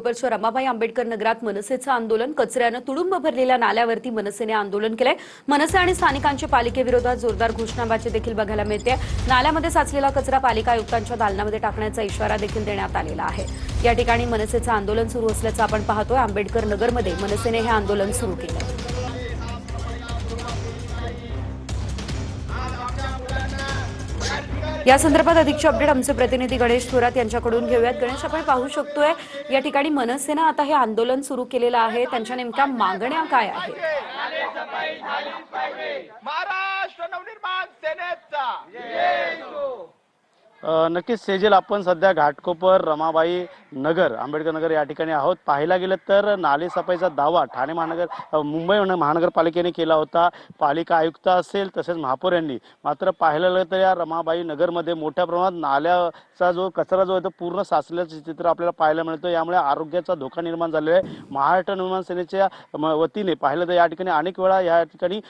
वर्ष रमाबाई आंबेडकर नगरात मनसेचं आंदोलन. कचऱ्यानं तुडुंब भरलेल्या नाल्यावरती मनसेने आंदोलन केलंय. मनसे आणि स्थानिकांच्या पालिकेविरोधात जोरदार घोषणाबाजी देखील बघायला मिळते. नाल्यामध्ये साचलेला कचरा पालिका आयुक्तांच्या दालनामध्ये टाकण्याचा इशारा देखील देण्यात आलेला आहे. या ठिकाणी मनसेचं आंदोलन सुरू असल्याचं आपण पाहतोय. आंबेडकर नगरमध्ये मनसेने हे आंदोलन सुरू केलं. या संदर्भात अधिकचे अपडेट आमचे प्रतिनिधी गणेश थोरात यांच्याकडून घेऊयात. गणेश, आपण पाहू शकतोय या ठिकाणी मनसेनं आता हे आंदोलन सुरू केलेलं आहे. त्यांच्या नेमक्या मागण्या काय आहेत? महाराष्ट्र नवनिर्माण सेनेचा नक्कीच सेजल, आपण सध्या घाटकोपर रमाबाई नगर आंबेडकर नगर या ठिकाणी आहोत. पाहायला गेलं तर नाले सफाईचा दावा ठाणे मुंबई महानगरपालिकेने केला होता, पालिका आयुक्त असेल तसेच महापौर यांनी. मात्र पाहायला गेलं तर या रमाबाई नगरमध्ये मोठ्या प्रमाणात नाल्याचा जो कचरा जो आहे तो पूर्ण साचल्याचं चित्र आपल्याला पाहायला मिळतं. यामुळे आरोग्याचा धोका निर्माण झालेला आहे. महाराष्ट्र निर्माण सेनेच्या वतीने पाहिलं तर या ठिकाणी अनेक वेळा या ठिकाणी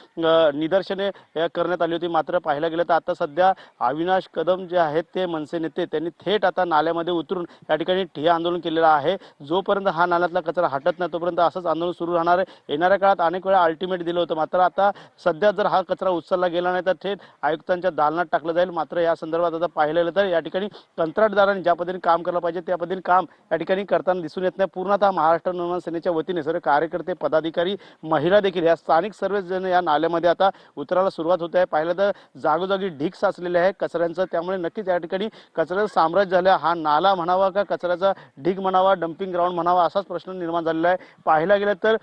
निदर्शने करण्यात आली होती. मात्र पाहायला गेलं तर आता सध्या अविनाश कदम जे आहेत ते मनसे नेते त्यांनी थेट आता नाल्यामध्ये उतरून या ठिकाणी ठिय्या आंदोलन केलेलं आहे. जोपर्यंत हा नाल्यातला कचरा हटत नाही तोपर्यंत असंच आंदोलन सुरू राहणार आहे. येणाऱ्या काळात अनेक वेळा अल्टिमेट दिलं होतं, मात्र आता सध्या जर हा कचरा उचलला गेला नाही तर थेट आयुक्तांच्या दालनात टाकलं जाईल. मात्र या संदर्भात आता पाहिलं गेलं तर या ठिकाणी कंत्राटदारांनी ज्या पद्धतीने काम करायला पाहिजे त्या पद्धतीने काम या ठिकाणी करताना दिसून येत नाही. पूर्णतः महाराष्ट्र निर्माण सेनेच्या वतीने सर्व कार्यकर्ते, पदाधिकारी, महिला देखील या स्थानिक सर्वजण या नाल्यामध्ये आता उतरायला सुरुवात होत आहे. पाहिलं तर जागोजागी ढीग साचलेले आहे कचऱ्यांचं. त्यामुळे नक्कीच या ठिकाणी कचऱ्याचं साम्राज्य झालं. हा नाला म्हणावा का कचऱ्याचा ढीग म्हणावा, डम्पिंग ग्राउंड म्हणावा, असाच प्रश्न निर्माण झालेला आहे. पाहायला गेलं तर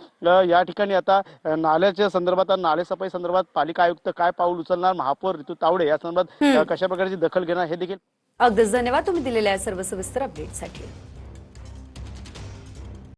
या ठिकाणी आता नाल्याच्या संदर्भात, नाले सफाई संदर्भात पालिका आयुक्त काय पाऊल उचलणार, महापौर ऋतू तावडे या संदर्भात कशा प्रकारची दखल घेणार हे देखील. अगदीच धन्यवाद तुम्ही दिलेल्या सर्व सविस्तर अपडेटसाठी.